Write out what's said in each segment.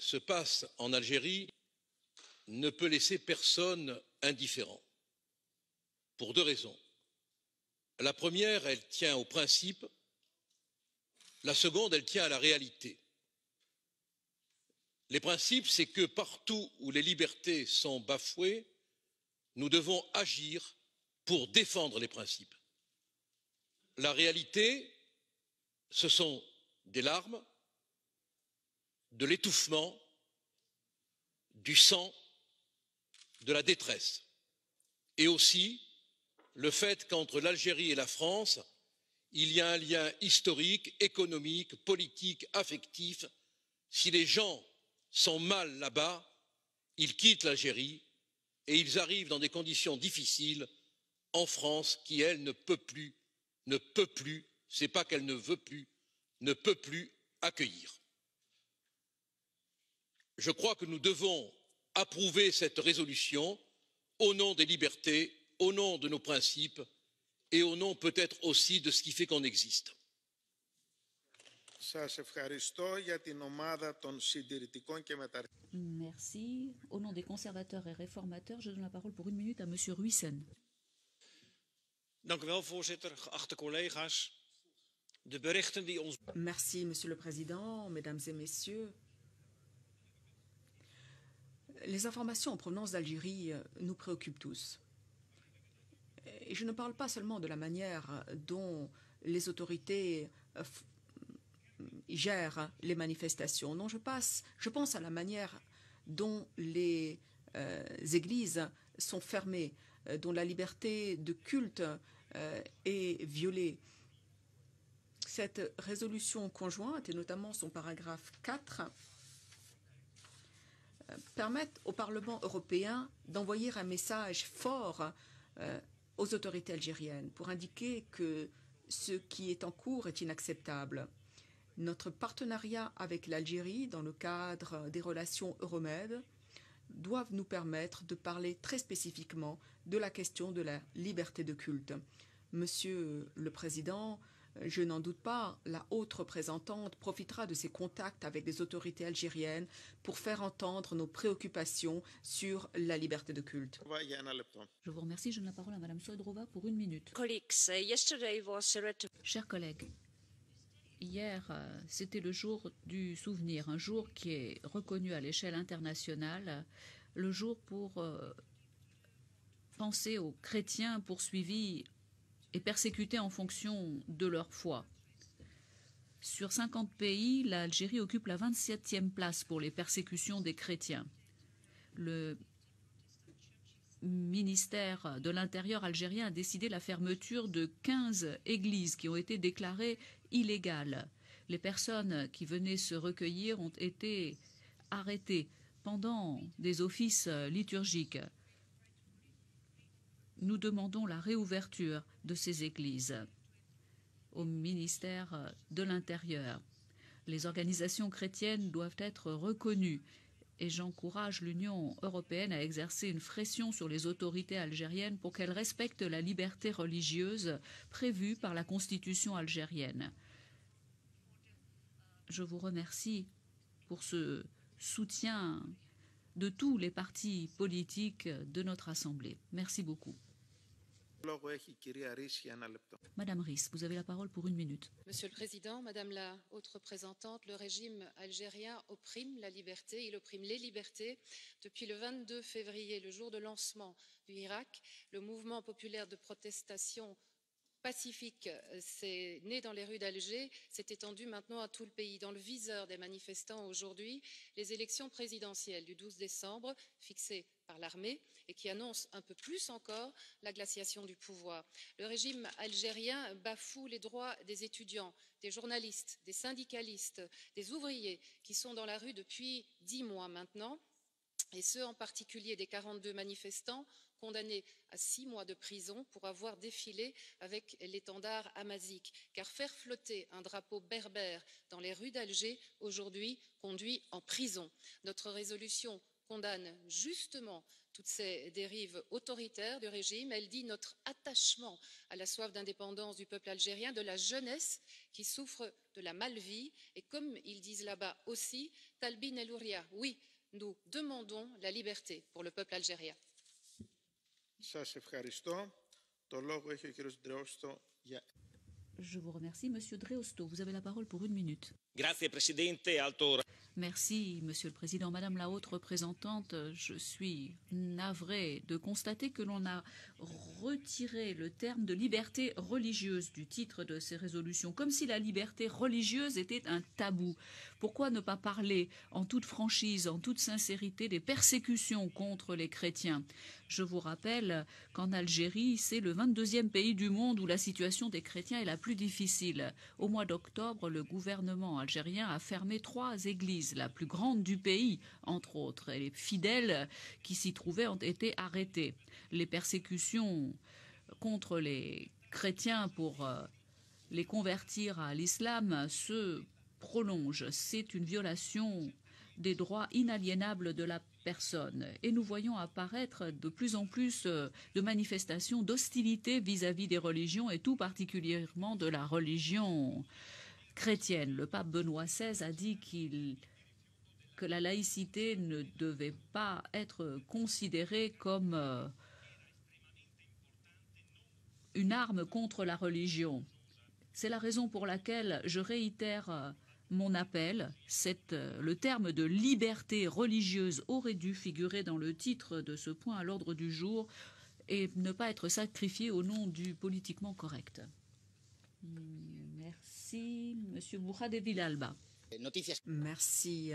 se passe en Algérie ne peut laisser personne indifférent, pour deux raisons. La première, elle tient au principe, la seconde, elle tient à la réalité. Les principes, c'est que partout où les libertés sont bafouées, nous devons agir pour défendre les principes. La réalité, ce sont des larmes, de l'étouffement, du sang, de la détresse, et aussi le fait qu'entre l'Algérie et la France, il y a un lien historique, économique, politique, affectif. Si les gens sont mal là-bas, ils quittent l'Algérie et ils arrivent dans des conditions difficiles en France qui, elle, ne peut plus, c'est pas qu'elle ne veut plus, ne peut plus accueillir. Je crois que nous devons approuver cette résolution au nom des libertés, au nom de nos principes et au nom peut-être aussi de ce qui fait qu'on existe. Merci. Au nom des conservateurs et réformateurs, je donne la parole pour 1 minute à Monsieur Ruijsen. Merci, Monsieur le Président, Mesdames et Messieurs. Les informations en provenance d'Algérie nous préoccupent tous. Et je ne parle pas seulement de la manière dont les autorités gèrent les manifestations. Non, je pense à la manière dont les églises sont fermées, dont la liberté de culte est violée. Cette résolution conjointe, et notamment son paragraphe 4, permettent au Parlement européen d'envoyer un message fort aux autorités algériennes pour indiquer que ce qui est en cours est inacceptable. Notre partenariat avec l'Algérie dans le cadre des relations Euromed doivent nous permettre de parler très spécifiquement de la question de la liberté de culte. Monsieur le Président, je n'en doute pas, la haute représentante profitera de ses contacts avec les autorités algériennes pour faire entendre nos préoccupations sur la liberté de culte. Je vous remercie. Je donne la parole à Madame Soidrova pour 1 minute. Chers collègues, hier, c'était le jour du souvenir, un jour qui est reconnu à l'échelle internationale, le jour pour penser aux chrétiens poursuivis et persécutés en fonction de leur foi. Sur 50 pays, l'Algérie occupe la 27e place pour les persécutions des chrétiens. Le ministère de l'Intérieur algérien a décidé la fermeture de 15 églises qui ont été déclarées illégales. Les personnes qui venaient se recueillir ont été arrêtées pendant des offices liturgiques. Nous demandons la réouverture de ces églises au ministère de l'Intérieur. Les organisations chrétiennes doivent être reconnues et j'encourage l'Union européenne à exercer une pression sur les autorités algériennes pour qu'elles respectent la liberté religieuse prévue par la Constitution algérienne. Je vous remercie pour ce soutien de tous les partis politiques de notre Assemblée. Merci beaucoup. Madame Ries, vous avez la parole pour 1 minute. Monsieur le Président, Madame la Haute Représentante, le régime algérien opprime la liberté, il opprime les libertés. Depuis le 22 février, le jour de lancement du Hirak, le mouvement populaire de protestation pacifique né dans les rues d'Alger s'est étendu maintenant à tout le pays. Dans le viseur des manifestants aujourd'hui, les élections présidentielles du 12 décembre, fixées par l'armée et qui annoncent un peu plus encore la glaciation du pouvoir. Le régime algérien bafoue les droits des étudiants, des journalistes, des syndicalistes, des ouvriers qui sont dans la rue depuis 10 mois maintenant, et ceux en particulier des 42 manifestants condamnés à 6 mois de prison pour avoir défilé avec l'étendard amazigh. Car faire flotter un drapeau berbère dans les rues d'Alger aujourd'hui conduit en prison. Notre résolution condamne justement toutes ces dérives autoritaires du régime. Elle dit notre attachement à la soif d'indépendance du peuple algérien, de la jeunesse qui souffre de la mal-vie. Et comme ils disent là-bas aussi, Talbin El Ouria, oui, nous demandons la liberté pour le peuple algérien. Je vous remercie, Monsieur Dreosto. Vous avez la parole pour 1 minute. Merci, Monsieur le Président. Madame la Haute Représentante, je suis navrée de constater que l'on a retiré le terme de liberté religieuse du titre de ces résolutions, comme si la liberté religieuse était un tabou. Pourquoi ne pas parler en toute franchise, en toute sincérité des persécutions contre les chrétiens? Je vous rappelle qu'en Algérie, c'est le 22e pays du monde où la situation des chrétiens est la plus difficile. Au mois d'octobre, le gouvernement algérien a fermé 3 églises, la plus grande du pays, entre autres. Et les fidèles qui s'y trouvaient ont été arrêtés. Les persécutions contre les chrétiens pour les convertir à l'islam se prolongent. C'est une violation des droits inaliénables de la personne. Et nous voyons apparaître de plus en plus de manifestations d'hostilité vis-à-vis des religions et tout particulièrement de la religion chrétienne. Le pape Benoît XVI a dit que la laïcité ne devait pas être considérée comme une arme contre la religion. C'est la raison pour laquelle je réitère mon appel. Le terme de liberté religieuse aurait dû figurer dans le titre de ce point à l'ordre du jour et ne pas être sacrifié au nom du politiquement correct. Merci, Monsieur Bourhade Villalba. Merci.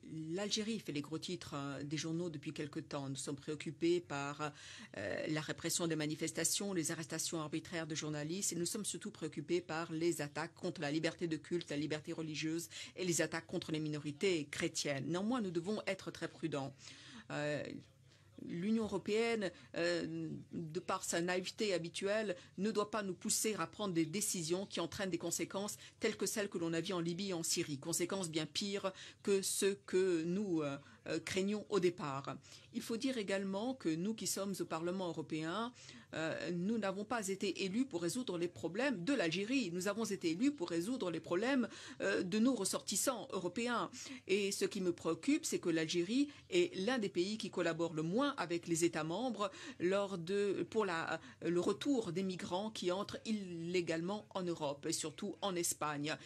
L'Algérie fait les gros titres des journaux depuis quelque temps. Nous sommes préoccupés par la répression des manifestations, les arrestations arbitraires de journalistes et nous sommes surtout préoccupés par les attaques contre la liberté de culte, la liberté religieuse et les attaques contre les minorités chrétiennes. Néanmoins, nous devons être très prudents. L'Union européenne, de par sa naïveté habituelle, ne doit pas nous pousser à prendre des décisions qui entraînent des conséquences telles que celles que l'on a vues en Libye et en Syrie, conséquences bien pires que ce que nous craignons au départ. Il faut dire également que nous qui sommes au Parlement européen, nous n'avons pas été élus pour résoudre les problèmes de l'Algérie. Nous avons été élus pour résoudre les problèmes de nos ressortissants européens. Et ce qui me préoccupe, c'est que l'Algérie est l'un des pays qui collabore le moins avec les États membres pour le retour des migrants qui entrent illégalement en Europe et surtout en Espagne.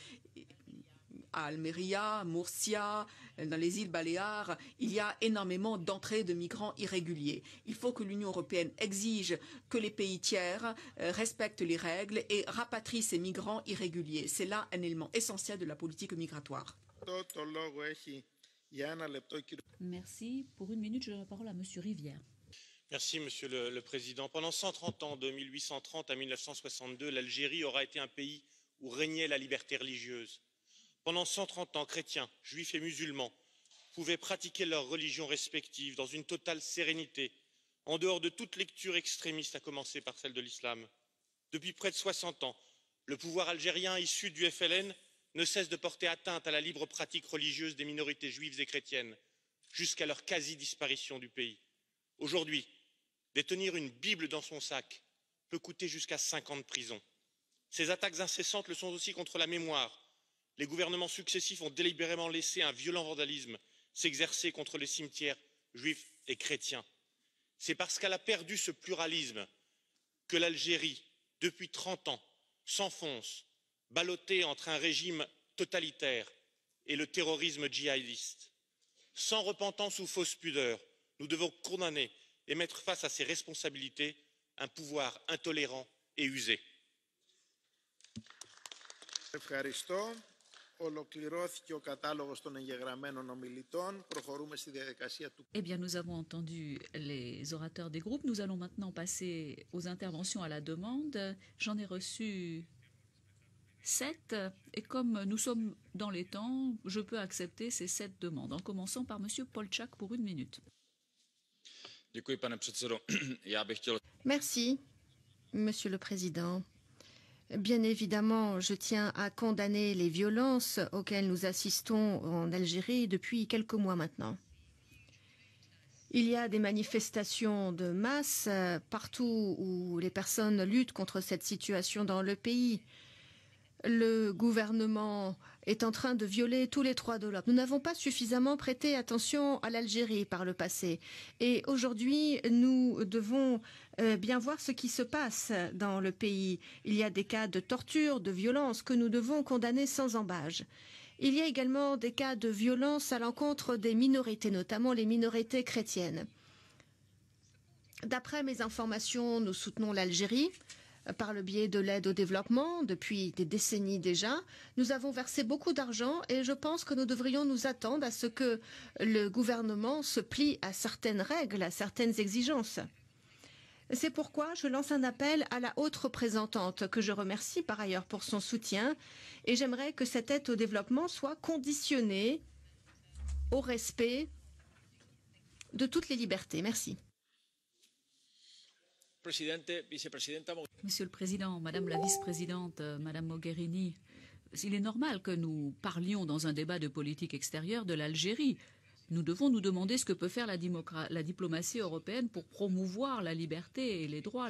À Almeria, Murcia, dans les îles Baléares, il y a énormément d'entrées de migrants irréguliers. Il faut que l'Union européenne exige que les pays tiers respectent les règles et rapatrient ces migrants irréguliers. C'est là un élément essentiel de la politique migratoire. Merci. Pour 1 minute, je donne la parole à Monsieur Rivière. Merci, Monsieur le Président. Pendant 130 ans, de 1830 à 1962, l'Algérie aura été un pays où régnait la liberté religieuse. Pendant 130 ans, chrétiens, juifs et musulmans pouvaient pratiquer leurs religions respectives dans une totale sérénité, en dehors de toute lecture extrémiste, à commencer par celle de l'islam. Depuis près de 60 ans, le pouvoir algérien issu du FLN ne cesse de porter atteinte à la libre pratique religieuse des minorités juives et chrétiennes, jusqu'à leur quasi-disparition du pays. Aujourd'hui, détenir une Bible dans son sac peut coûter jusqu'à 5 ans de prison. Ces attaques incessantes le sont aussi contre la mémoire. Les gouvernements successifs ont délibérément laissé un violent vandalisme s'exercer contre les cimetières juifs et chrétiens. C'est parce qu'elle a perdu ce pluralisme que l'Algérie, depuis 30 ans, s'enfonce, ballottée entre un régime totalitaire et le terrorisme djihadiste. Sans repentance ou fausse pudeur, nous devons condamner et mettre face à ses responsabilités un pouvoir intolérant et usé. Eh bien, nous avons entendu les orateurs des groupes. Nous allons maintenant passer aux interventions à la demande. J'en ai reçu 7. Et comme nous sommes dans les temps, je peux accepter ces 7 demandes. En commençant par Monsieur Polčák pour 1 minute. Merci, Monsieur le Président. Bien évidemment, je tiens à condamner les violences auxquelles nous assistons en Algérie depuis quelques mois maintenant. Il y a des manifestations de masse partout où les personnes luttent contre cette situation dans le pays. Le gouvernement est en train de violer tous les droits de l'homme. Nous n'avons pas suffisamment prêté attention à l'Algérie par le passé. Et aujourd'hui, nous devons bien voir ce qui se passe dans le pays. Il y a des cas de torture, de violence que nous devons condamner sans ambages. Il y a également des cas de violence à l'encontre des minorités, notamment les minorités chrétiennes. D'après mes informations, nous soutenons l'Algérie par le biais de l'aide au développement depuis des décennies déjà. Nous avons versé beaucoup d'argent et je pense que nous devrions nous attendre à ce que le gouvernement se plie à certaines règles, à certaines exigences. C'est pourquoi je lance un appel à la haute représentante, que je remercie par ailleurs pour son soutien, et j'aimerais que cette aide au développement soit conditionnée au respect de toutes les libertés. Merci. Monsieur le Président, Madame la Vice-présidente, Madame Mogherini, il est normal que nous parlions dans un débat de politique extérieure de l'Algérie. Nous devons nous demander ce que peut faire la diplomatie européenne pour promouvoir la liberté et les droits.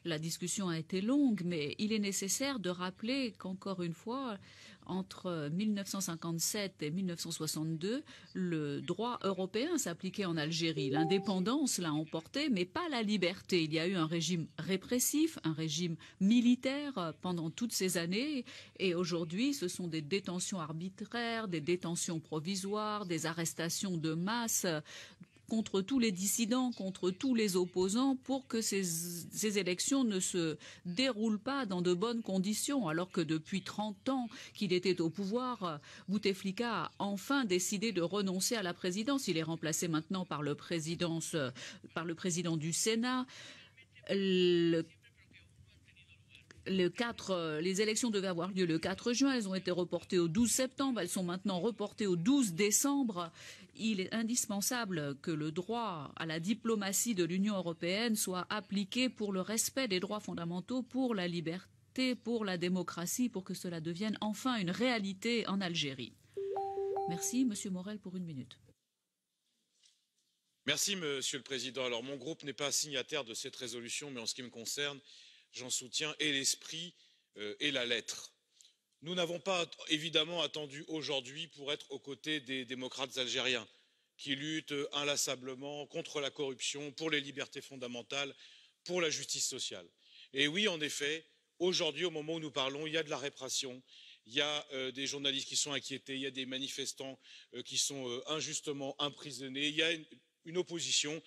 La discussion a été longue, mais il est nécessaire de rappeler qu'encore une fois, entre 1957 et 1962, le droit européen s'appliquait en Algérie. L'indépendance l'a emporté, mais pas la liberté. Il y a eu un régime répressif, un régime militaire pendant toutes ces années. Et aujourd'hui, ce sont des détentions arbitraires, des détentions provisoires, des arrestations de masse contre tous les dissidents, contre tous les opposants, pour que ces élections ne se déroulent pas dans de bonnes conditions, alors que depuis 30 ans qu'il était au pouvoir, Bouteflika a enfin décidé de renoncer à la présidence. Il est remplacé maintenant par le président du Sénat. Les élections devaient avoir lieu le 4 juin, elles ont été reportées au 12 septembre, elles sont maintenant reportées au 12 décembre. Il est indispensable que le droit à la diplomatie de l'Union européenne soit appliqué pour le respect des droits fondamentaux, pour la liberté, pour la démocratie, pour que cela devienne enfin une réalité en Algérie. Merci, Monsieur Morel, pour 1 minute. Merci, Monsieur le Président. Alors, mon groupe n'est pas signataire de cette résolution, mais en ce qui me concerne, j'en soutiens et l'esprit et la lettre. Nous n'avons pas évidemment attendu aujourd'hui pour être aux côtés des démocrates algériens qui luttent inlassablement contre la corruption, pour les libertés fondamentales, pour la justice sociale. Et oui, en effet, aujourd'hui, au moment où nous parlons, il y a de la répression, il y a des journalistes qui sont inquiétés, il y a des manifestants qui sont injustement emprisonnés, il y a une opposition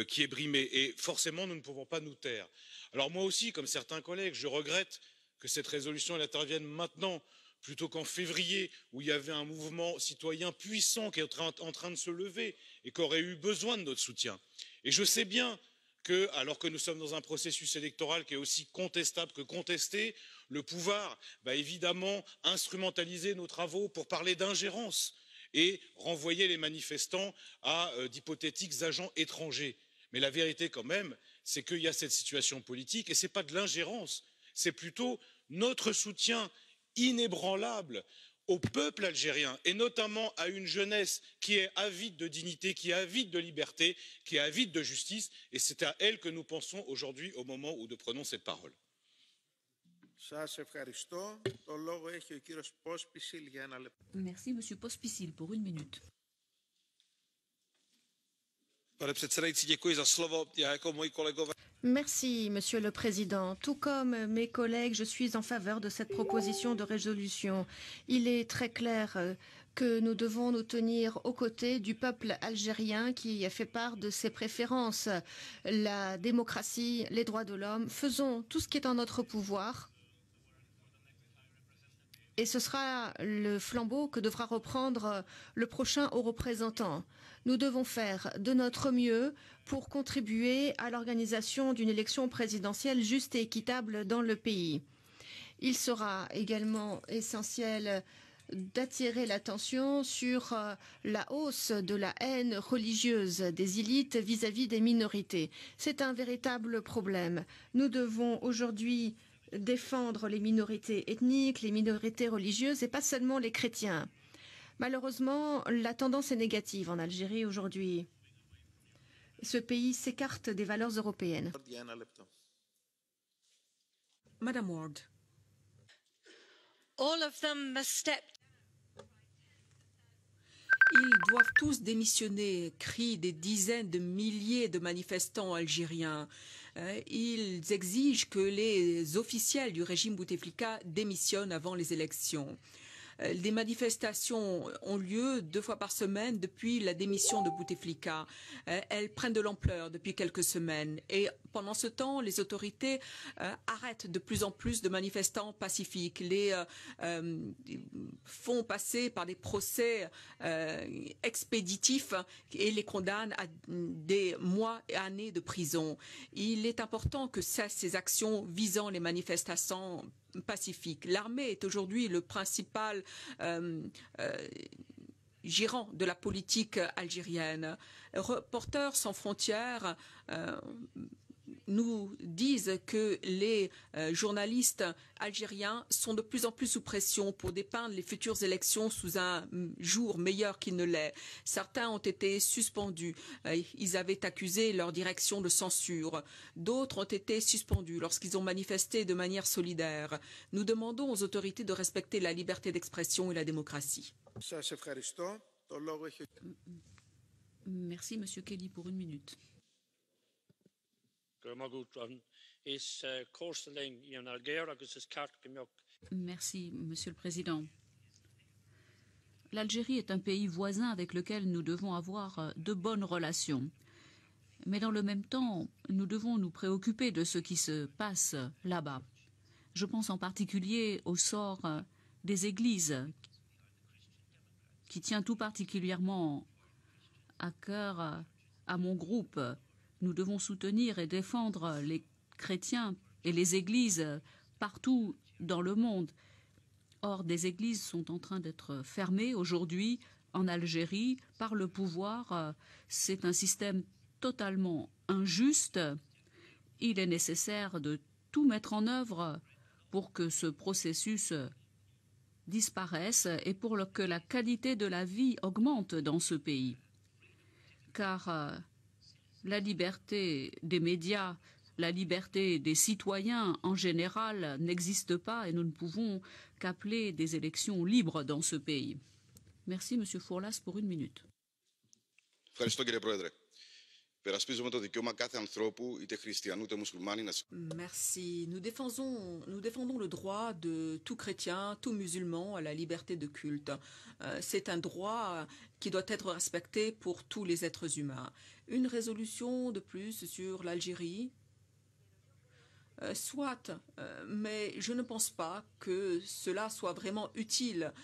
qui est brimée. Et forcément, nous ne pouvons pas nous taire. Alors moi aussi, comme certains collègues, je regrette que cette résolution intervienne maintenant plutôt qu'en février, où il y avait un mouvement citoyen puissant qui est en train de se lever et qui aurait eu besoin de notre soutien. Et je sais bien que, alors que nous sommes dans un processus électoral qui est aussi contestable que contesté, le pouvoir va évidemment instrumentaliser nos travaux pour parler d'ingérence et renvoyer les manifestants à d'hypothétiques agents étrangers. Mais la vérité quand même, c'est qu'il y a cette situation politique et ce n'est pas de l'ingérence, c'est plutôt notre soutien inébranlable au peuple algérien et notamment à une jeunesse qui est avide de dignité, qui est avide de liberté, qui est avide de justice, et c'est à elle que nous pensons aujourd'hui au moment où nous prenons cette parole. Merci, Monsieur Pospíšil, pour 1 minute. Pane předsedající, děkuji za slovo. Já jako moji kolegové. Merci, Monsieur le Président. Tout comme mes collègues, je suis en faveur de cette proposition de résolution. Il est très clair que nous devons nous tenir aux côtés du peuple algérien qui a fait part de ses préférences. La démocratie, les droits de l'homme, faisons tout ce qui est en notre pouvoir. Et ce sera le flambeau que devra reprendre le prochain haut représentant. Nous devons faire de notre mieux pour contribuer à l'organisation d'une élection présidentielle juste et équitable dans le pays. Il sera également essentiel d'attirer l'attention sur la hausse de la haine religieuse des élites vis-à-vis des minorités. C'est un véritable problème. Nous devons aujourd'hui défendre les minorités ethniques, les minorités religieuses et pas seulement les chrétiens. Malheureusement, la tendance est négative en Algérie aujourd'hui. Ce pays s'écarte des valeurs européennes. Madame Ward. All of them must step. Ils doivent tous démissionner, crient des dizaines de milliers de manifestants algériens. Ils exigent que les officiels du régime Bouteflika démissionnent avant les élections. Des manifestations ont lieu 2 fois par semaine depuis la démission de Bouteflika. Elles prennent de l'ampleur depuis quelques semaines. Et pendant ce temps, les autorités arrêtent de plus en plus de manifestants pacifiques, les font passer par des procès expéditifs et les condamnent à des mois et années de prison. Il est important que cessent ces actions visant les manifestants pacifique. L'armée est aujourd'hui le principal gérant de la politique algérienne. Reporters sans frontières nous disent que les journalistes algériens sont de plus en plus sous pression pour dépeindre les futures élections sous un jour meilleur qu'il ne l'est. Certains ont été suspendus. Ils avaient accusé leur direction de censure. D'autres ont été suspendus lorsqu'ils ont manifesté de manière solidaire. Nous demandons aux autorités de respecter la liberté d'expression et la démocratie. Merci, Monsieur Kelly, pour 1 minute. Merci, Monsieur le Président. L'Algérie est un pays voisin avec lequel nous devons avoir de bonnes relations. Mais dans le même temps, nous devons nous préoccuper de ce qui se passe là-bas. Je pense en particulier au sort des églises, qui tient tout particulièrement à cœur à mon groupe. Nous devons soutenir et défendre les chrétiens et les églises partout dans le monde. Or, des églises sont en train d'être fermées aujourd'hui en Algérie par le pouvoir. C'est un système totalement injuste. Il est nécessaire de tout mettre en œuvre pour que ce processus disparaisse et pour que la qualité de la vie augmente dans ce pays. Car la liberté des médias, la liberté des citoyens en général n'existe pas et nous ne pouvons qu'appeler des élections libres dans ce pays. Merci, Monsieur Fourlas, pour 1 minute. Merci. Nous défendons le droit de tout chrétien, tout musulman à la liberté de culte. C'est un droit qui doit être respecté pour tous les êtres humains. Une résolution de plus sur l'Algérie, soit, mais je ne pense pas que cela soit vraiment utile.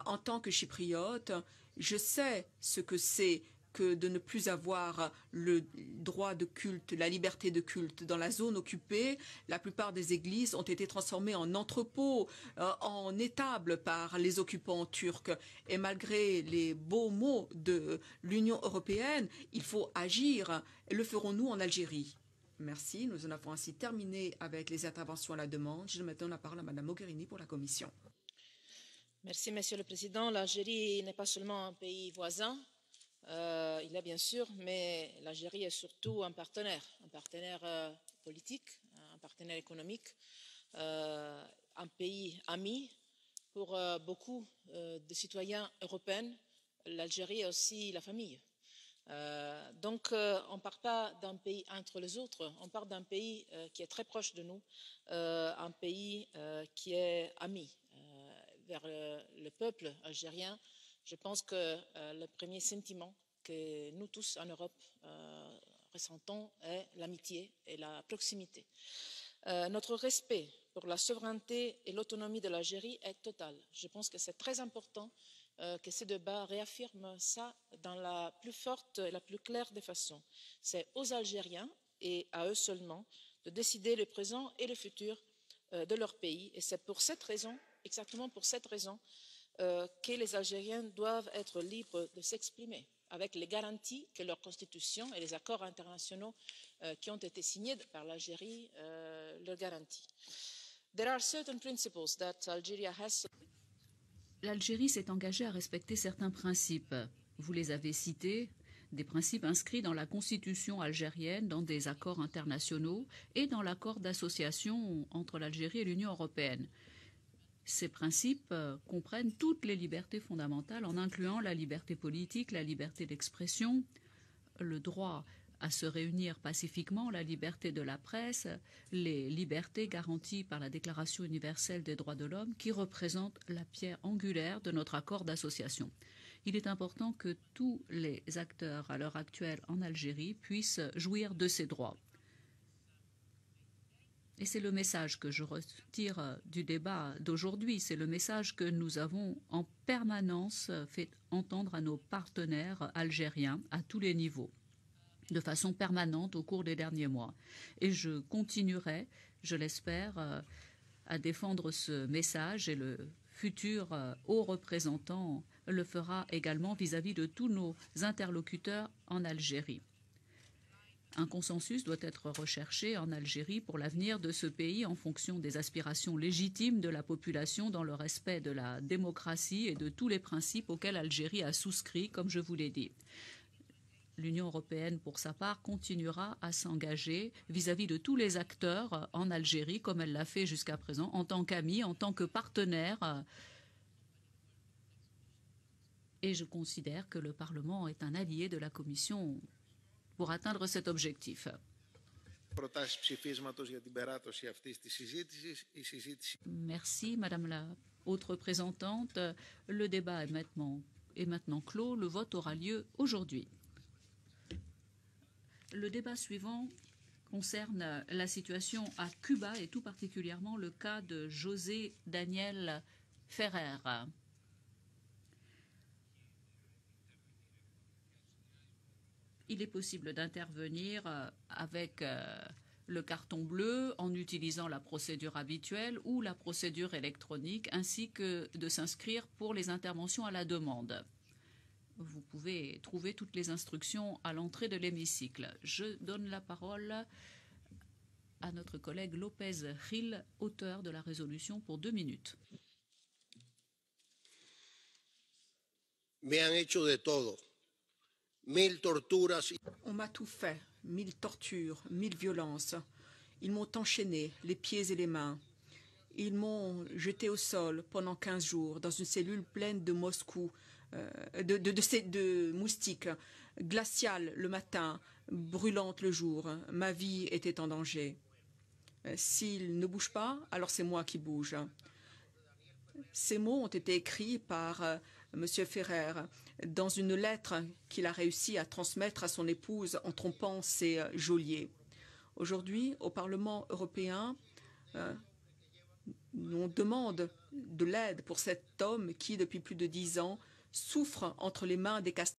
En tant que chypriote, je sais ce que c'est que de ne plus avoir le droit de culte, la liberté de culte. Dans la zone occupée, la plupart des églises ont été transformées en entrepôts, en étables par les occupants turcs. Et malgré les beaux mots de l'Union européenne, il faut agir. Et le ferons-nous en Algérie? Merci. Nous en avons ainsi terminé avec les interventions à la demande. Je donne maintenant la parole à Madame Mogherini pour la Commission. Merci, Monsieur le Président. L'Algérie n'est pas seulement un pays voisin, il est bien sûr, mais l'Algérie est surtout un partenaire politique, un partenaire économique, un pays ami pour beaucoup de citoyens européens. L'Algérie est aussi la famille. Donc, on ne part pas d'un pays entre les autres, on part d'un pays qui est très proche de nous, un pays qui est ami vers le peuple algérien. Je pense que le premier sentiment que nous tous en Europe ressentons est l'amitié et la proximité. Notre respect pour la souveraineté et l'autonomie de l'Algérie est total. Je pense que c'est très important que ce débat réaffirme ça dans la plus forte et la plus claire des façons. C'est aux Algériens et à eux seulement de décider le présent et le futur de leur pays. Et c'est pour cette raison, exactement pour cette raison, que les Algériens doivent être libres de s'exprimer avec les garanties que leur constitution et les accords internationaux qui ont été signés par l'Algérie leur garantissent. There are certain principles that Algeria has. L'Algérie s'est engagée à respecter certains principes. Vous les avez cités, des principes inscrits dans la constitution algérienne, dans des accords internationaux et dans l'accord d'association entre l'Algérie et l'Union européenne. Ces principes comprennent toutes les libertés fondamentales en incluant la liberté politique, la liberté d'expression, le droit à se réunir pacifiquement, la liberté de la presse, les libertés garanties par la Déclaration universelle des droits de l'homme qui représente la pierre angulaire de notre accord d'association. Il est important que tous les acteurs à l'heure actuelle en Algérie puissent jouir de ces droits. Et c'est le message que je retire du débat d'aujourd'hui, c'est le message que nous avons en permanence fait entendre à nos partenaires algériens à tous les niveaux, de façon permanente au cours des derniers mois. Et je continuerai, je l'espère, à défendre ce message et le futur haut représentant le fera également vis-à-vis de tous nos interlocuteurs en Algérie. Un consensus doit être recherché en Algérie pour l'avenir de ce pays en fonction des aspirations légitimes de la population dans le respect de la démocratie et de tous les principes auxquels l'Algérie a souscrit, comme je vous l'ai dit. L'Union européenne, pour sa part, continuera à s'engager vis-à-vis de tous les acteurs en Algérie, comme elle l'a fait jusqu'à présent, en tant qu'amie, en tant que partenaire. Et je considère que le Parlement est un allié de la Commission pour atteindre cet objectif. Merci, Madame la haute représentante. Le débat est maintenant clos. Le vote aura lieu aujourd'hui. Le débat suivant concerne la situation à Cuba et tout particulièrement le cas de José Daniel Ferrer. Il est possible d'intervenir avec le carton bleu en utilisant la procédure habituelle ou la procédure électronique, ainsi que de s'inscrire pour les interventions à la demande. Vous pouvez trouver toutes les instructions à l'entrée de l'hémicycle. Je donne la parole à notre collègue López Gil, auteur de la résolution, pour 2 minutes. Me han hecho de todo. 1000 torturas. On m'a tout fait, 1000 tortures, 1000 violences. Ils m'ont enchaîné, les pieds et les mains. Ils m'ont jeté au sol pendant 15 jours dans une cellule pleine de de moustiques, glaciale le matin, brûlante le jour. Ma vie était en danger. S'ils ne bougent pas, alors c'est moi qui bouge. Ces mots ont été écrits par M. Ferrer dans une lettre qu'il a réussi à transmettre à son épouse en trompant ses geôliers. Aujourd'hui, au Parlement européen, on demande de l'aide pour cet homme qui, depuis plus de 10 ans, souffre entre les mains des